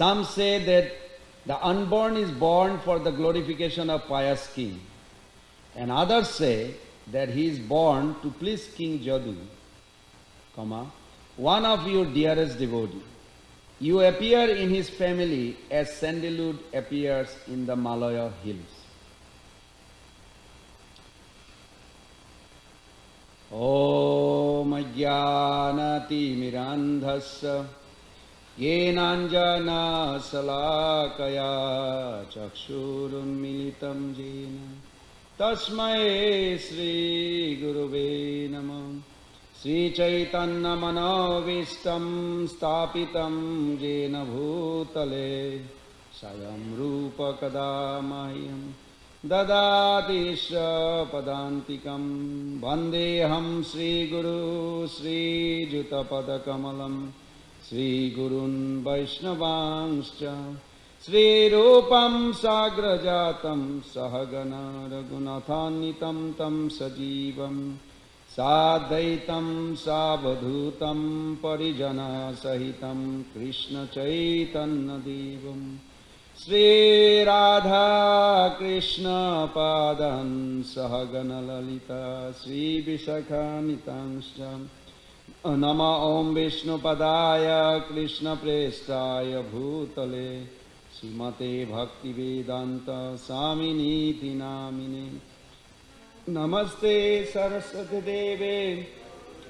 Some say that the unborn is born for the glorification of pious king, and others say that he is born to please King Jadu, one of your dearest devotee. You appear in his family as sandalwood appears in the Malaya hills. Om Jnanati Mirandhasya Yenanjana Salakaya Chakshurunmilitam Jena Tasmai Sri Gurave Namah Sri Chaitanya Manovistam Stapitam Jena Bhutale Sayam Rupa Kadamahyam Dadadisha Padantikam Vandeham Sri Guru Sri Jutapada Kamalam Sri Gurun Vaishnavanscha Sri Rupam Sagrajatam Sahagana Raghunatanitam Tam Sajivam Sadaitam Savadhutam Parijana Sahitam Krishna Chaitanya Devam Sri Radha Krishna Padan Sahagana Lalita Sri Visakhanitangscha Nama Om Vishnu Padaya Krishna Prestaya Bhutale Srimate Bhakti Vedanta Swaminiti Namine Namaste Saraswati Deve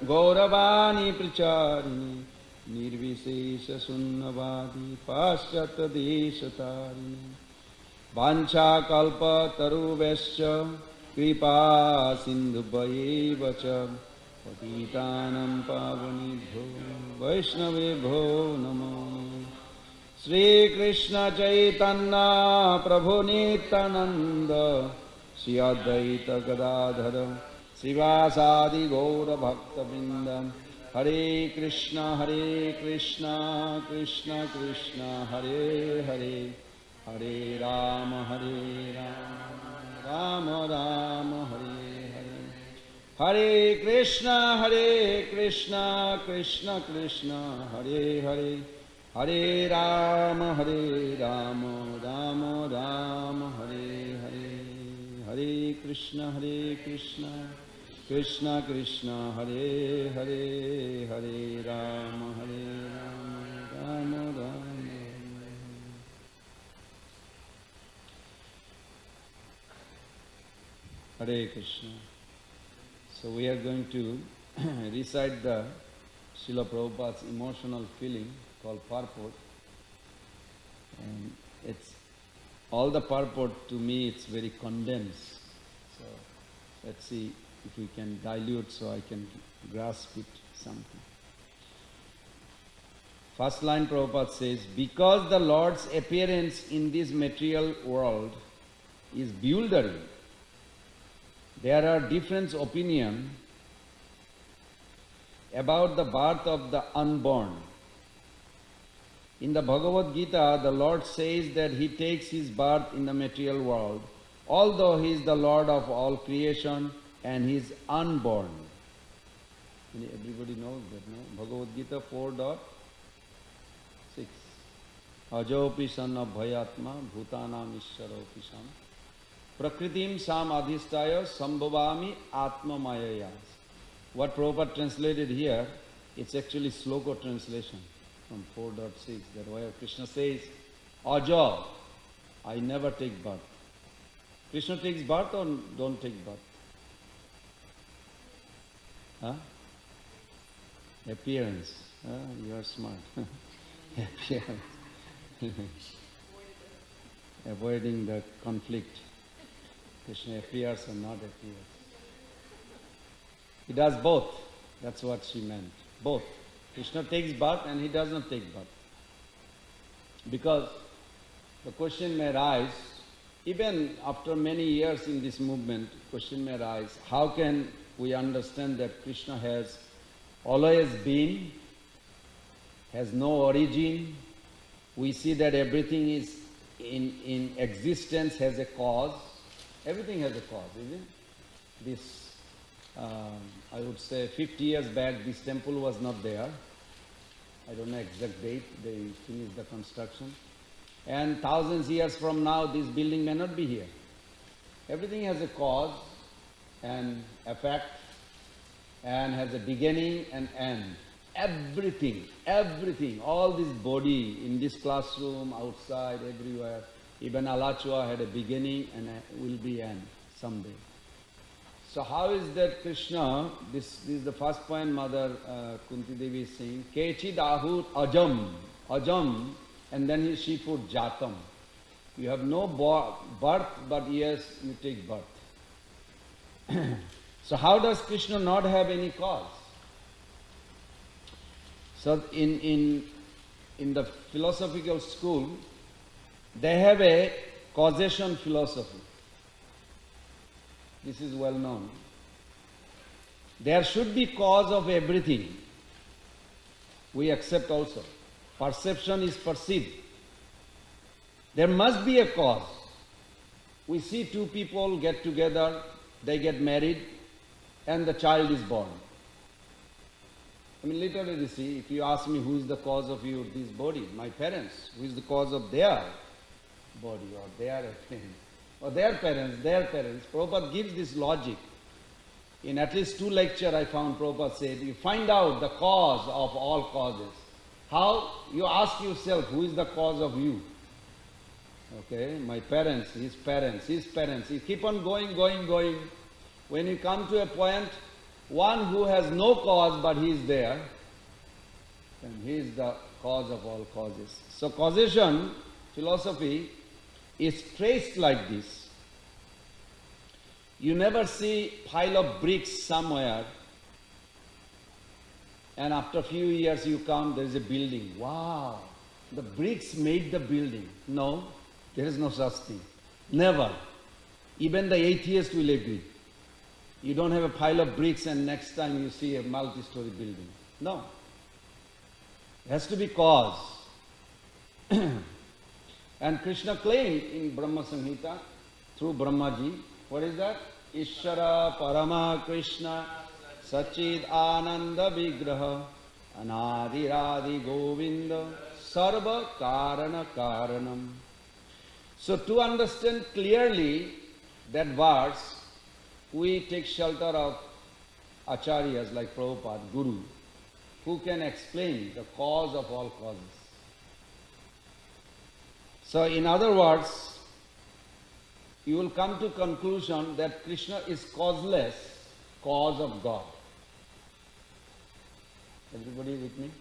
Gauravani Pracharini Nirvishesha Sunnavadi Paschata Desatarini Vancha Kalpa Taruvescha Kripa Sindhubayevacha Patitanam Pavanibho Vaishnavibho Namo Sri Krishna Chaitanya Prabhu Nityananda Sri Advaita Gadadhara Srivasadi Gaura Bhakta Vrindam Hare Krishna Krishna Krishna Hare Hare Hare Rama Rama Rama Hare Hare Hare Krishna Krishna Krishna Hare Hare Hare Rama Rama Rama Hare Hare Hare Krishna Krishna Krishna Hare Hare Hare Rama Rama Rama Hare Krishna. So we are going to recite the Srila Prabhupada's emotional feeling called purport. And it's all the purport to me, it's very condensed. So let's see if we can dilute so I can grasp it something. First line Prabhupada says, because the Lord's appearance in this material world is bewildering, there are different opinions about the birth of the unborn. In the Bhagavad Gita, the Lord says that He takes His birth in the material world, although He is the Lord of all creation and He is unborn. Everybody knows that, no? Bhagavad Gita 4.6 Ajopi sanna bhayatma bhutanam ishwaropi sam Prakritim sam adhistaya sambhavami atma mayaya. What Prabhupada translated here, it's actually sloka translation from 4.6, that where Krishna says, Aja, I never take birth. Krishna takes birth or don't take birth? Huh? Appearance. You are smart. Appearance. Avoiding the conflict. Krishna appears or not appears. He does both. That's what she meant. Both. Krishna takes birth and he does not take birth. Because the question may rise, even after many years in this movement, question may rise, how can we understand that Krishna has always been, has no origin? We see that everything is in existence has a cause. Everything has a cause, isn't it? This, I would say 50 years back, this temple was not there. I don't know exact date, they finished the construction. And thousands of years from now, this building may not be here. Everything has a cause and effect and has a beginning and end. Everything, all this body in this classroom, outside, everywhere, even Alachua had a beginning and will be end someday. So how is that Krishna, this is the first point Mother Kunti Devi is saying, Kechid ahut ajam, and then she put jatam. You have no birth, but yes, you take birth. So how does Krishna not have any cause? So in the philosophical school, they have a causation philosophy. This is well known. There should be cause of everything. We accept also. Perception is perceived. There must be a cause. We see two people get together, they get married, and the child is born. I mean, literally, see, if you ask me who is the cause of this body, my parents, who is the cause of their body or their parents, or their parents. Prabhupada gives this logic. In at least 2 lectures I found Prabhupada said, you find out the cause of all causes. How? You ask yourself, who is the cause of you? Okay, my parents, his parents. You keep on going. When you come to a point, one who has no cause but he is there, then he is the cause of all causes. So causation philosophy is traced like this. You never see pile of bricks somewhere and after a few years you come, there is a building. Wow, the bricks made the building. No, there is no such thing. Never. Even the atheist will agree. You don't have a pile of bricks and next time you see a multi-story building. No. It has to be cause. And Krishna claimed in Brahma Samhita through Brahmaji, what is that? Ishvara Parama Krishna Sachid Ananda Vigraha Anadi Radhi Govinda Sarva Karana Karanam. So to understand clearly that verse, we take shelter of acharyas like Prabhupada, Guru, who can explain the cause of all causes. So in other words, you will come to conclusion that Krishna is causeless, cause of God. Everybody with me?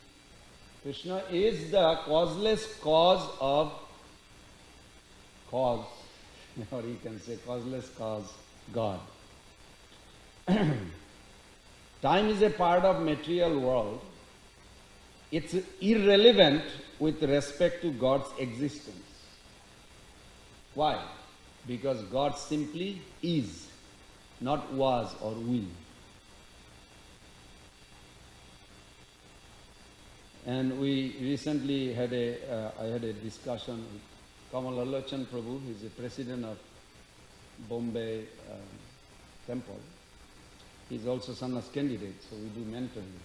Krishna is the causeless cause of cause, or you can say causeless cause, God. Time is a part of material world. It's irrelevant with respect to God's existence. Why? Because God simply is, not was or will. And we recently had I had a discussion with Kamal Alochan Prabhu. He's the president of Bombay Temple. He's also sannyas candidate, so we do mentoring.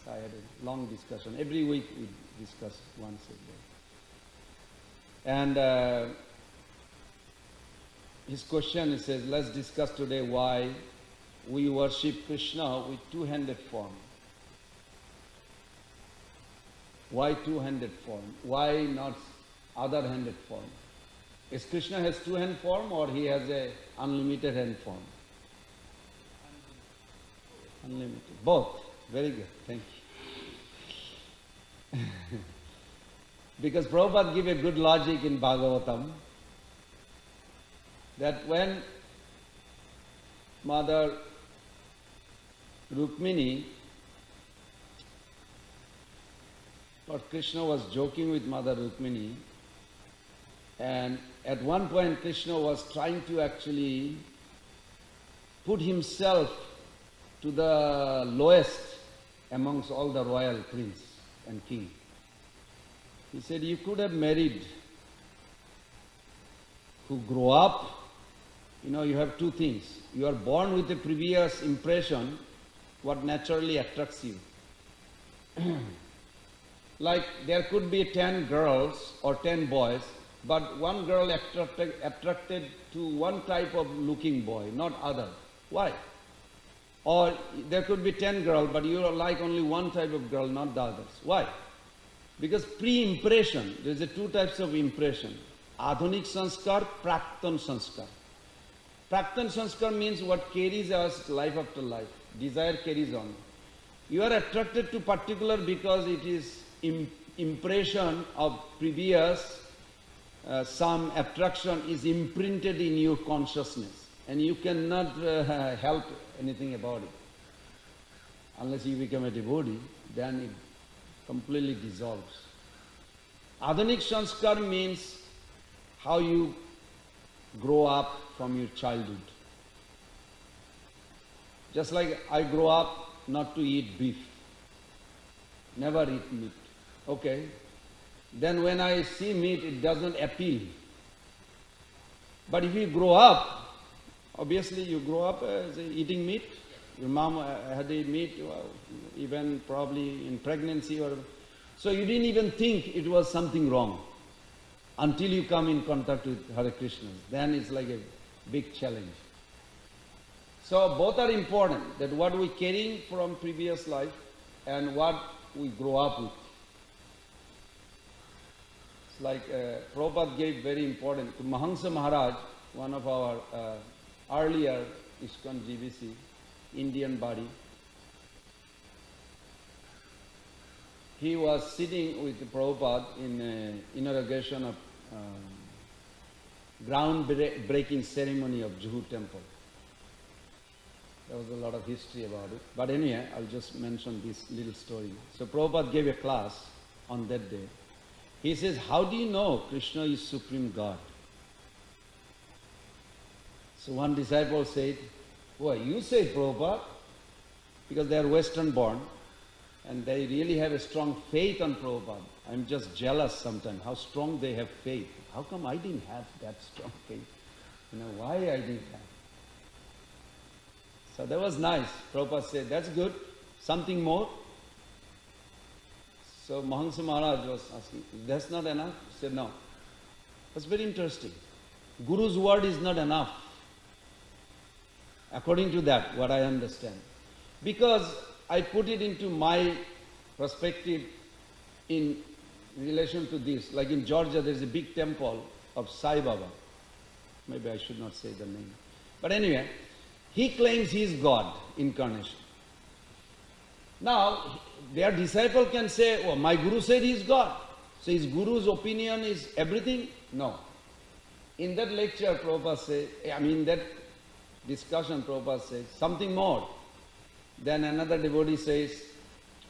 So I had a long discussion. Every week we discuss once a day. And his question, he says, let's discuss today why we worship Krishna with two-handed form. Why two-handed form? Why not other-handed form? Is Krishna has two-hand form or he has a unlimited hand form? Unlimited. Both. Very good. Thank you. Because Prabhupada gave a good logic in Bhagavatam that when Mother Rukmini, Lord Krishna was joking with Mother Rukmini, and at one point Krishna was trying to actually put himself to the lowest amongst all the royal prince and king. He said, you could have married who grow up, you have two things. You are born with a previous impression, what naturally attracts you. Like there could be 10 girls or 10 boys, but one girl attracted to one type of looking boy, not other. Why? Or there could be 10 girls, but you like only one type of girl, not the others. Why? Because pre-impression, there is two types of impression. Adhunik sanskar, praktan sanskar. Praktan sanskar means what carries us life after life. Desire carries on. You are attracted to particular because it is impression of previous, some attraction is imprinted in your consciousness, and you cannot help anything about it. Unless you become a devotee, then it completely dissolves. Adhunik sanskar means how you grow up from your childhood. Just like I grow up not to eat beef, never eat meat. Okay. Then when I see meat, it doesn't appeal. But if you grow up, obviously you grow up eating meat. Your mom had to eat meat, even probably in pregnancy, or so you didn't even think it was something wrong until you come in contact with Hare Krishna. Then it's like a big challenge. So both are important, that what we carrying from previous life and what we grow up with. It's like Prabhupada gave very important to Mahamsa Maharaj, one of our earlier ISKCON GBC, Indian body. He was sitting with Prabhupada in inauguration of ground-breaking ceremony of Juhu temple. There was a lot of history about it. But anyway, I'll just mention this little story. So Prabhupada gave a class on that day. He says, how do you know Krishna is Supreme God? So one disciple said, why, you say Prabhupada? Because they are Western born and they really have a strong faith on Prabhupada. I'm just jealous sometimes how strong they have faith. How come I didn't have that strong faith? Why I didn't have? So that was nice. Prabhupada said, that's good. Something more? So Mahamsa Maharaj was asking, that's not enough? He said, no. That's very interesting. Guru's word is not enough. According to that, what I understand. Because I put it into my perspective in relation to this. Like in Georgia, there is a big temple of Sai Baba. Maybe I should not say the name. But anyway, he claims he is God, incarnation. Now, their disciple can say, oh, my Guru said he is God. So his Guru's opinion is everything? No. In that lecture, Prabhupada said, that discussion, Prabhupada says, something more. Then another devotee says,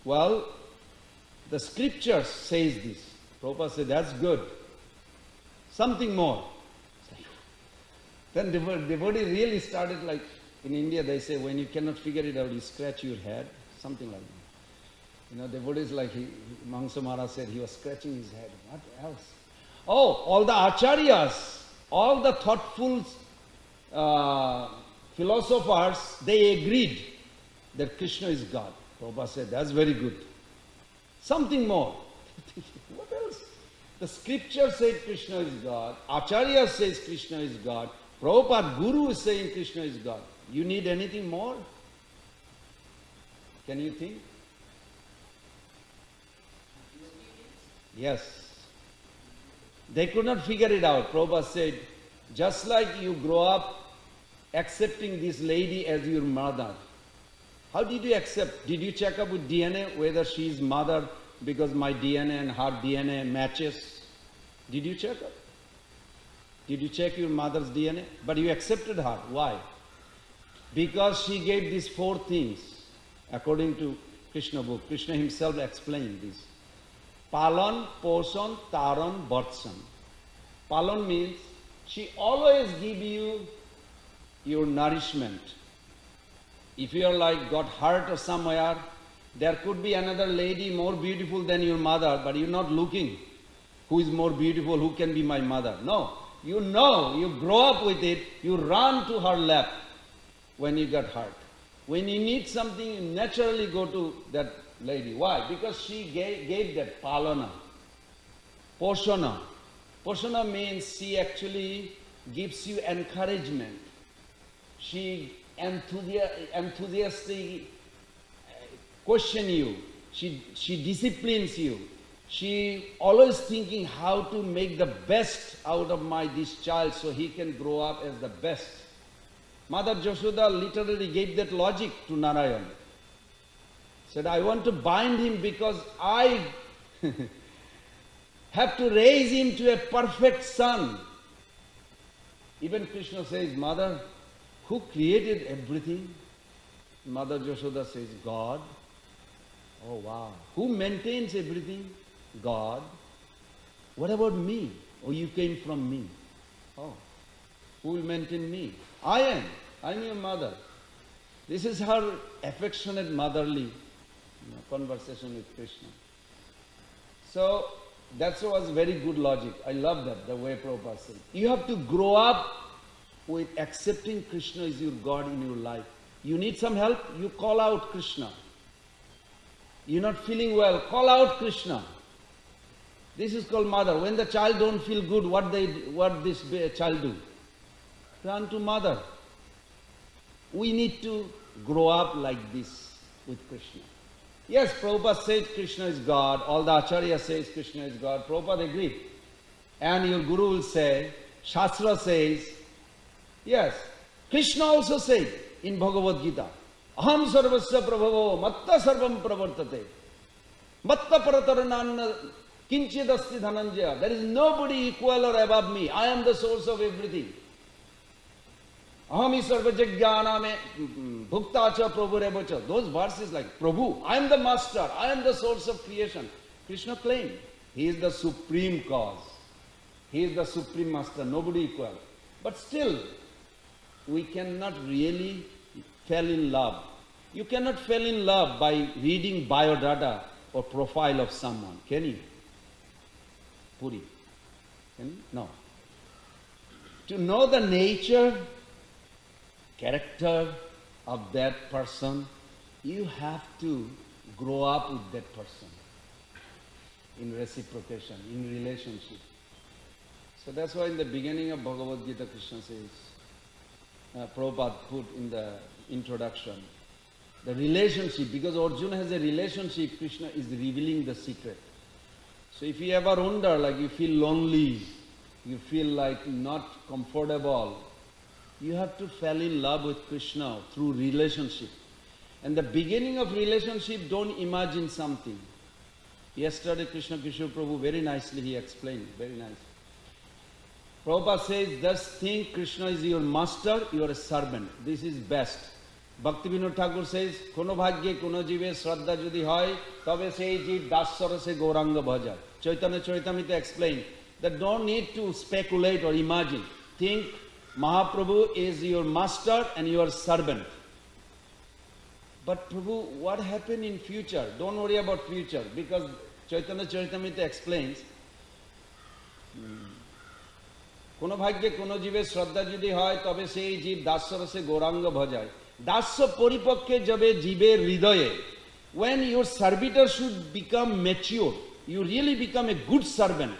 well, the scripture says this. Prabhupada said, that's good. Something more. Then devotee really started like, in India they say, when you cannot figure it out, you scratch your head. Something like that. Devotees like Mahamsa Maharaj said, he was scratching his head. What else? Oh, all the acharyas, all the thoughtful philosophers, they agreed that Krishna is God. Prabhupada said, that's very good. Something more. What else? The scripture said Krishna is God. Acharya says Krishna is God. Prabhupada, Guru is saying Krishna is God. You need anything more? Can you think? Yes. They could not figure it out. Prabhupada said, just like you grow up accepting this lady as your mother, how did you accept? Did you check up with DNA whether she is mother because my DNA and her DNA matches? Did you check up? Did you check your mother's DNA? But you accepted her. Why? Because she gave these 4 things. According to Krishna book, Krishna himself explained this. Palan, Posan, Taran, Vatsan. Palan means she always give you your nourishment. If you are like got hurt or somewhere, there could be another lady more beautiful than your mother, but you're not looking. Who is more beautiful? Who can be my mother? No. You grow up with it, you run to her lap when you got hurt. When you need something, you naturally go to that lady. Why? Because she gave that palana, poshana. Poshana means she actually gives you encouragement. She enthusiastically question you. She disciplines you. She always thinking how to make the best out of this child so he can grow up as the best. Mother Jashoda literally gave that logic to Narayan. Said, I want to bind him because I have to raise him to a perfect son. Even Krishna says, Mother, who created everything? Mother Jashoda says, God. Oh wow. Who maintains everything? God. What about me? Oh, you came from me. Oh, who will maintain me? I am. I'm your mother. This is her affectionate motherly conversation with Krishna. So that was very good logic. I love that, the way Prabhupada said. You have to grow up with accepting Krishna as your God in your life. You need some help, you call out Krishna. You're not feeling well, call out Krishna. This is called mother. When the child don't feel good, what this child do? Run to mother. We need to grow up like this with Krishna. Yes, Prabhupada says Krishna is God. All the Acharya says Krishna is God. Prabhupada agreed. And your Guru will say, Shastra says, yes. Krishna also said in Bhagavad Gita, Aham sarvasya prabhavo matta sarvam pravartate. Matta paratarananna kinchidasti dhananjaya. There is nobody equal or above me. I am the source of everything. Ahami sarvajagyaname bhuktacha prabhurevacha. Those verses like Prabhu, I am the master, I am the source of creation. Krishna claimed he is the supreme cause. He is the supreme master, nobody equal. But still, we cannot really fall in love. You cannot fall in love by reading biodata or profile of someone, can you? Puri. Can you? No. To know the nature, character of that person, you have to grow up with that person in reciprocation, in relationship. So that's why in the beginning of Bhagavad Gita, Krishna says, Prabhupada put in the introduction, the relationship, because Arjuna has a relationship, Krishna is revealing the secret. So if you ever wonder, like you feel lonely, you feel like not comfortable, you have to fall in love with Krishna through relationship. And the beginning of relationship, don't imagine something. Yesterday Krishna Kishore Prabhu very nicely he explained, very nice. Prabhupada says, just think Krishna is your master, you are a servant. This is best. Bhaktivinoda Thakur says, Kono bhagye kono jive shraddha jodi hoy, tabe sei jeev dasara se gauranga bhajay. Chaitanya Charitamrita explained that don't need to speculate or imagine. Think Mahaprabhu is your master and your servant. But Prabhu, what happened in future? Don't worry about future, because Chaitanya Charitamrita explains, Kono bhagye kono jive shraddha jodi hoy, tabe sei jeev dasara se gauranga bhajay. Dasya paripakke jabe jive hridaye. When your servitor should become mature, you really become a good servant,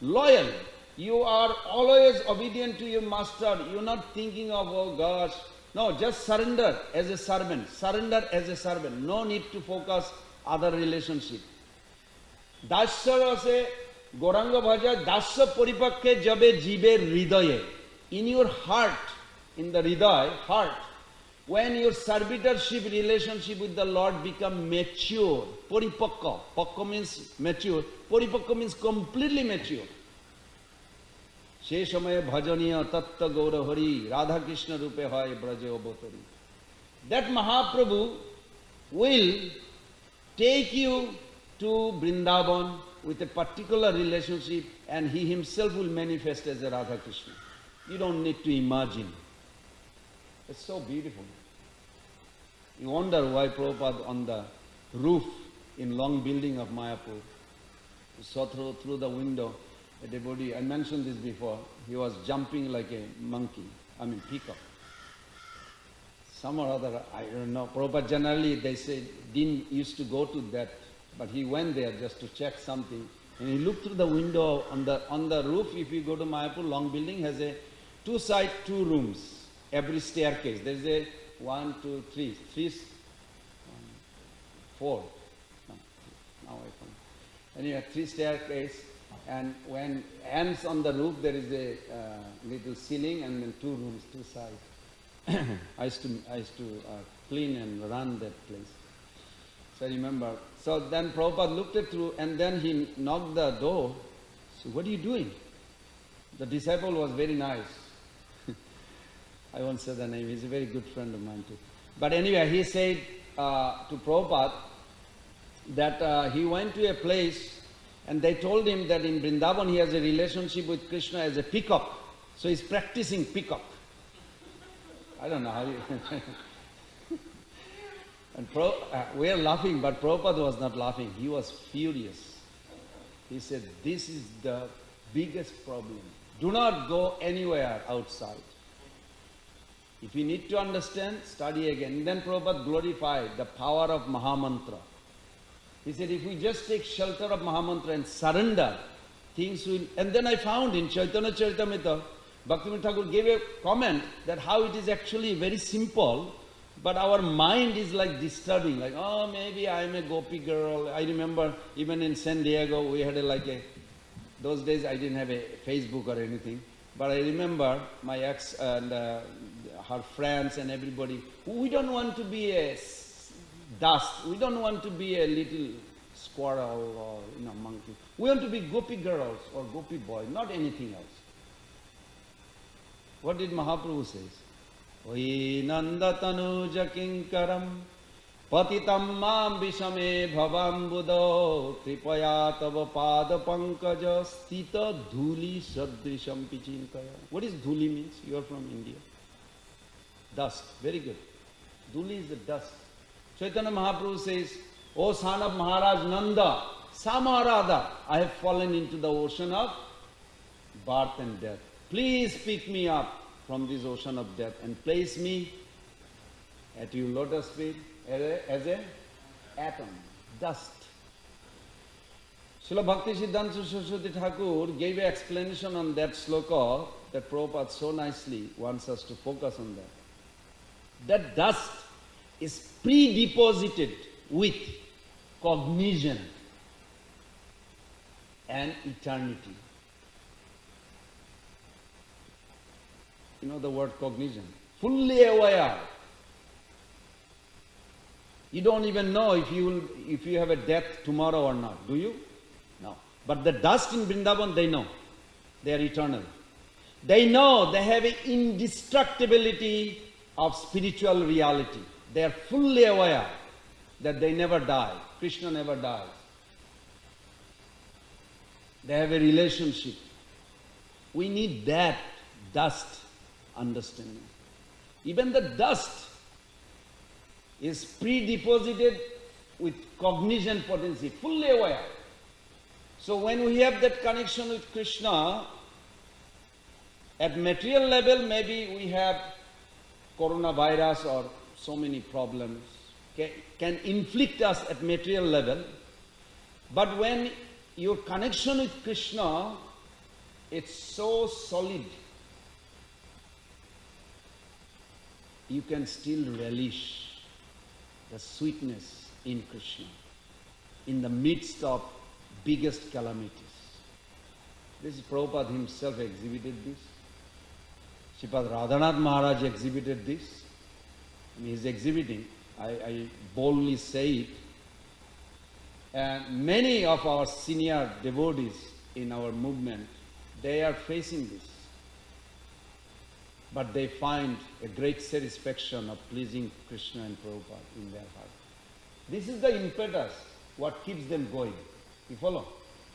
loyal. You are always obedient to your master. You're not thinking of, oh gosh. No, just surrender as a servant. Surrender as a servant. No need to focus other relationship. Dasya se Gauranga bhaja dasya paripakke jabe jive hridaye. In your heart, in the hriday, heart, when your servitorship relationship with the Lord become mature, paripakka, pakka means mature, paripakka means completely mature. Se samaye bhajaniya tatta gaura hari, Radha Krishna rupe hoy braje obotari. That Mahaprabhu will take you to Vrindavan with a particular relationship and he himself will manifest as a Radha Krishna. You don't need to imagine. It's so beautiful. You wonder why Prabhupada on the roof in long building of Mayapur, saw through the window a devotee, I mentioned this before, he was jumping like a monkey, peacock. some or other, I don't know. Prabhupada generally, they say, didn't used to go to that, but he went there just to check something. And he looked through the window on the roof. If you go to Mayapur, long building has a two rooms, every staircase. There's a 1, 2, 3, 4. No, now I found. Anyway, 3 staircase, and when ends on the roof, there is a little ceiling, and then 2 rooms, 2 sides. I used to clean and run that place. So I remember. So then Prabhupada looked it through, and then he knocked the door. So what are you doing? The disciple was very nice. I won't say the name. He's a very good friend of mine too. But anyway, he said to Prabhupada that he went to a place, and they told him that in Vrindavan he has a relationship with Krishna as a peacock. So he's practicing peacock. I don't know how you... And we are laughing, but Prabhupada was not laughing. He was furious. He said, this is the biggest problem. Do not go anywhere outside. If you need to understand, study again. And then Prabhupada glorified the power of Mahamantra. He said, if we just take shelter of Mahamantra and surrender, things will... And then I found in Chaitanya Charitamrita, Bhaktivinoda Thakur gave a comment that how it is actually very simple, but our mind is like disturbing, like, oh, maybe I'm a gopi girl. I remember even in San Diego, we had those days I didn't have a Facebook or anything, but I remember my ex and her friends and everybody, we don't want to be a dust, we don't want to be a little squirrel or monkey. We want to be gopi girls or gopi boy, not anything else. What did Mahaprabhu say? Oi nandatanuja kinkaram patitam mam vishame bhavam buddho kripaya tava pada pankaja stita dhuli sadrisham pichinkaya. What is dhuli means? You are from India. Dust. Very good. Dhuli is the dust. Chaitanya Mahaprabhu says, O son of Maharaj Nanda, Samarada, I have fallen into the ocean of birth and death. Please pick me up from this ocean of death and place me at your lotus feet as an atom, dust. Srila Bhakti Siddhanta Saraswati Thakur gave an explanation on that sloka that Prabhupada so nicely wants us to focus on that. That dust is pre-deposited with cognition and eternity. You know the word cognition. Fully aware. You don't even know if you have a death tomorrow or not, do you? No. But the dust in Vrindavan, they know. They are eternal. They know they have an indestructibility of spiritual reality. They are fully aware that they never die. Krishna never dies. They have a relationship. We need that dust understanding. Even the dust is pre-deposited with cognition potency, fully aware. So when we have that connection with Krishna, at material level maybe we have coronavirus or so many problems can inflict us at material level, but when your connection with Krishna, it's so solid, you can still relish the sweetness in Krishna in the midst of biggest calamities. This is Prabhupada himself exhibited this. Sripad Radhanath Maharaj exhibited this. And he is exhibiting, I boldly say it. And many of our senior devotees in our movement, they are facing this. But they find a great satisfaction of pleasing Krishna and Prabhupada in their heart. This is the impetus, what keeps them going. You follow?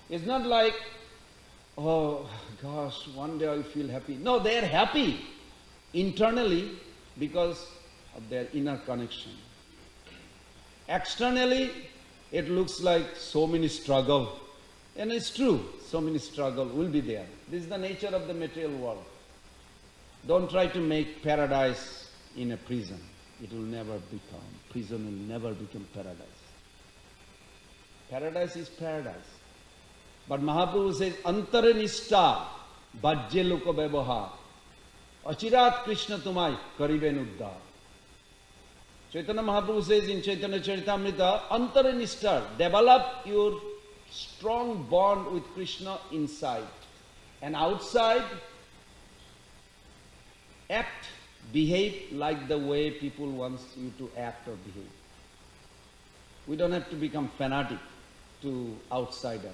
It's not like, oh gosh, one day I'll feel happy. No, they are happy internally because of their inner connection. Externally, it looks like so many struggle. And it's true, so many struggle will be there. This is the nature of the material world. Don't try to make paradise in a prison. it will never become. Prison will never become paradise. Paradise is paradise. But Mahaprabhu says, Antare nishta bhajye loka vyavahar achirat Krishna tumai kariben uddhar. Chaitanya Mahaprabhu says in Chaitanya Charitamrita, Antare nishta, develop your strong bond with Krishna inside. And outside, act, behave like the way people want you to act or behave. We don't have to become fanatic to outsider.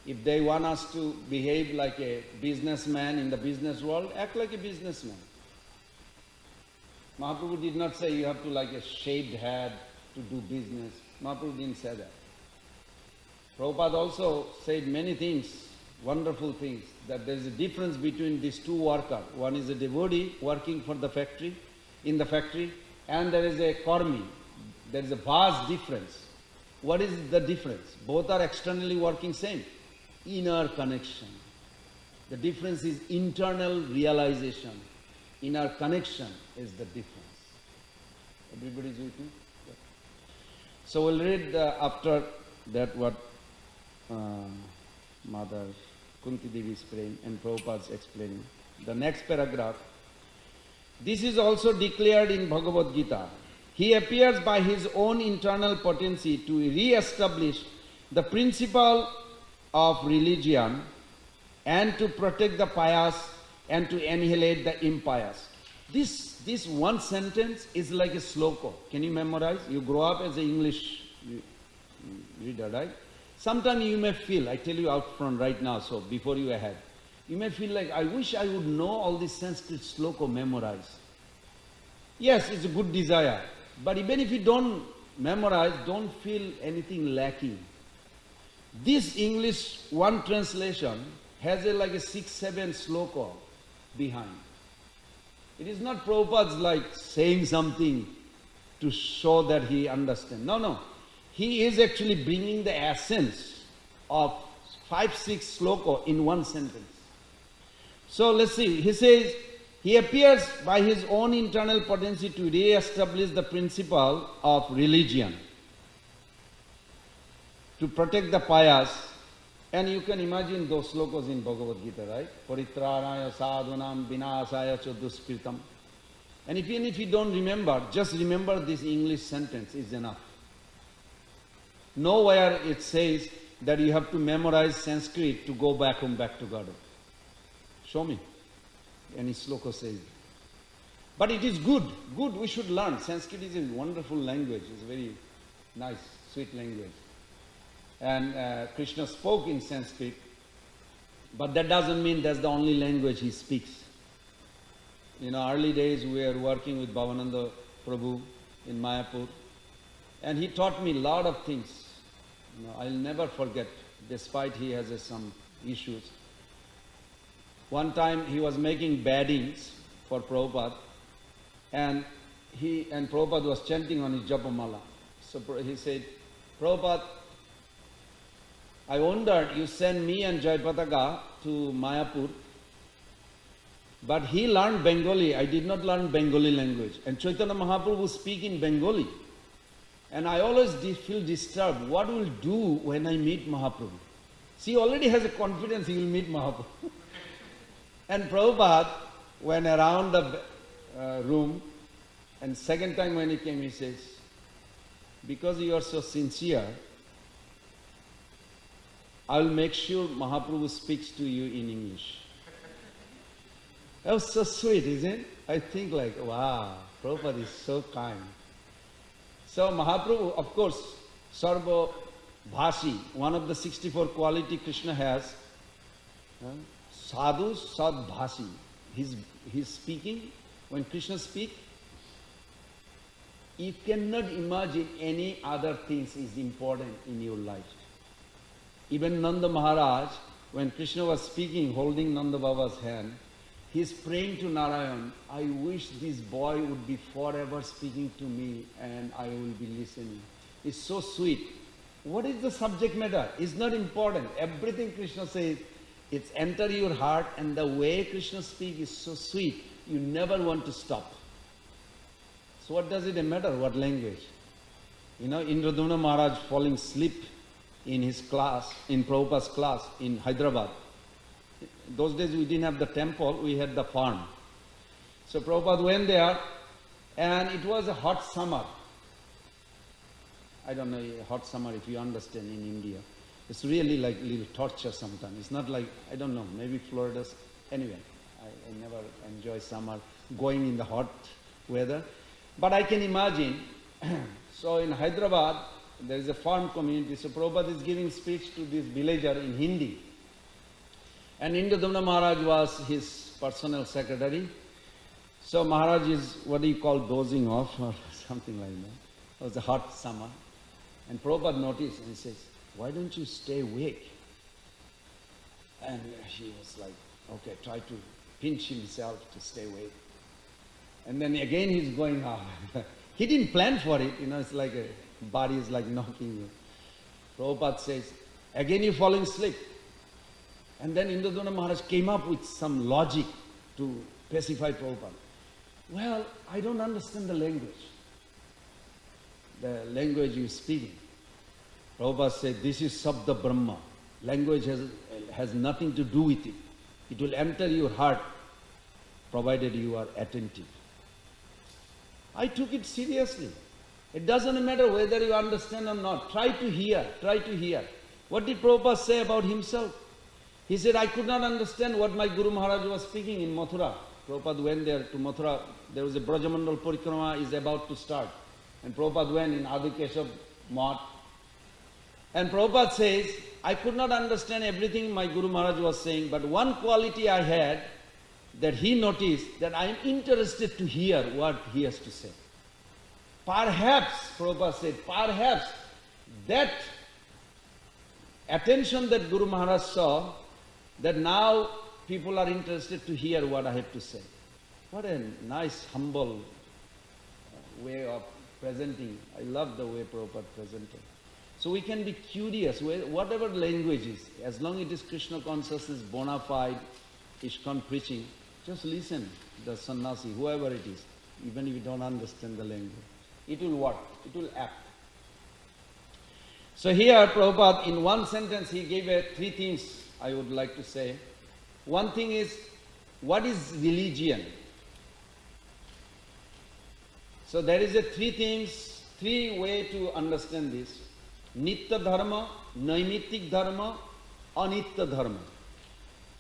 If they want us to behave like a businessman in the business world, act like a businessman. Mahaprabhu did not say you have to like a shaved head to do business. Mahaprabhu didn't say that. Prabhupada also said many things, wonderful things, that there is a difference between these two workers. One is a devotee working for the factory, in the factory, and there is a karmi. There is a vast difference. What is the difference? Both are externally working same. Inner connection. The difference is internal realization. Inner connection is the difference. Everybody is with me? Yeah. So we'll read after that what Mother Kunti Devi is praying and Prabhupada is explaining. The next paragraph. This is also declared in Bhagavad Gita. He appears by his own internal potency to re-establish the principle of religion and to protect the pious and to annihilate the impious. This one sentence is like a sloka. Can you memorize? You grow up as an English reader, right? Sometimes you may feel, I tell you out front right now, so before you ahead, you may feel like, I wish I would know all this Sanskrit sloka memorized. Yes, it's a good desire. But even if you don't memorize, don't feel anything lacking. This English one translation has like a 6-7 sloka behind. It is not Prabhupada's like saying something to show that he understands. No. He is actually bringing the essence of 5-6 sloka in one sentence. So let's see. He says, he appears by his own internal potency to re-establish the principle of religion, to protect the pious. And you can imagine those slokas in Bhagavad Gita, right? Paritranaya sadhunam vinasaya cha duskritam. And even if you don't remember, just remember this English sentence is enough. Nowhere it says that you have to memorize Sanskrit to go back home, back to Garden. Show me. Any sloka says. But it is good. Good, we should learn. Sanskrit is a wonderful language. It's a very nice, sweet language. And Krishna spoke in Sanskrit, but that doesn't mean that's the only language he speaks. You know, early days we were working with Bhavananda Prabhu in Mayapur, and he taught me a lot of things. You know, I'll never forget, despite he has some issues. One time he was making baddings for Prabhupada, and Prabhupada was chanting on his Japamala. So he said, Prabhupada, I wondered, you sent me and Jayapataka to Mayapur, but he learned Bengali. I did not learn Bengali language. And Chaitanya Mahaprabhu speak in Bengali. And I always feel disturbed. What will do when I meet Mahaprabhu? See, he already has a confidence he will meet Mahaprabhu. And Prabhupada went around the room, and second time when he came, he says, because you are so sincere, I will make sure Mahaprabhu speaks to you in English. That was so sweet, isn't it? I think like, wow, Prabhupada is so kind. So Mahaprabhu, of course, Sarva Bhashi, one of the 64 quality Krishna has, Sadhu Sad Bhashi. He's speaking, when Krishna speaks, you cannot imagine any other things is important in your life. Even Nanda Maharaj, when Krishna was speaking, holding Nanda Baba's hand, he's praying to Narayan, I wish this boy would be forever speaking to me and I will be listening. It's so sweet. What is the subject matter? It's not important. Everything Krishna says, it's enter your heart, and the way Krishna speaks is so sweet, you never want to stop. So what does it matter what language? You know, Indradumna Maharaj falling asleep in his class, in Prabhupada's class in Hyderabad. Those days we didn't have the temple, we had the farm. So Prabhupada went there, and it was a hot summer. I don't know, hot summer if you understand in India. It's really like little torture sometimes. It's not like, I don't know, maybe Florida's, anyway, I never enjoy summer, going in the hot weather. But I can imagine, so in Hyderabad, there is a farm community, so Prabhupada is giving speech to this villager in Hindi. And Indradumna Maharaj was his personal secretary. So Maharaj is, what do you call, dozing off or something like that. It was a hot summer. And Prabhupada noticed and he says, why don't you stay awake? And he was like, okay, try to pinch himself to stay awake. And then again he's going off. He didn't plan for it, you know, it's like a body is like knocking you. Prabhupada says, again you're falling asleep. And then Indradumna Maharaj came up with some logic to pacify Prabhupada. Well, I don't understand the language you're speaking. Prabhupada said, this is Sabda Brahma. Language has nothing to do with it. It will enter your heart, provided you are attentive. I took it seriously. It doesn't matter whether you understand or not. Try to hear, try to hear. What did Prabhupada say about himself? He said, I could not understand what my Guru Maharaj was speaking in Mathura. Prabhupada went there to Mathura. There was a Brajamandal Parikrama is about to start. And Prabhupada went in Adi Keshav Math. And Prabhupada says, I could not understand everything my Guru Maharaj was saying, but one quality I had, that he noticed that I am interested to hear what he has to say. Perhaps, Prabhupada said, perhaps that attention that Guru Maharaj saw, that now people are interested to hear what I have to say. What a nice, humble way of presenting. I love the way Prabhupada presented. So we can be curious, whatever language is, as long as it is Krishna consciousness, bona fide, ISKCON preaching, just listen, the sannyasi, whoever it is, even if you don't understand the language. It will work, it will act. So here Prabhupada, in one sentence, he gave three things I would like to say. One thing is, what is religion? So there is three ways to understand this. Nitya dharma, Naimittik dharma, Anitya dharma.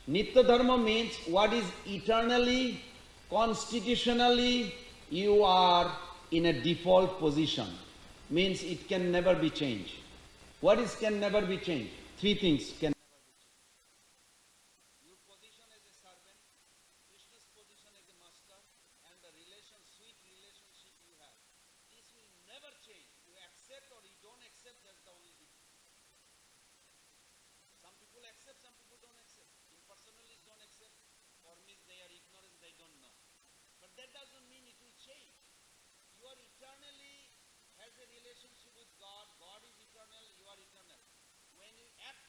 Nitya dharma means what is eternally, constitutionally, you are in a default position. Means it can never be changed. What is can never be changed? Three things can never be changed. Your position as a servant, Krishna's position as a master, and the sweet relationship you have. This will never change. You accept or you don't accept, that's the only difference. Some people accept, some people don't accept. Impersonalists don't accept, or means they are ignorant, they don't know. But that doesn't mean it will change. You are eternally has a relationship with God. God is eternal, you are eternal. When you act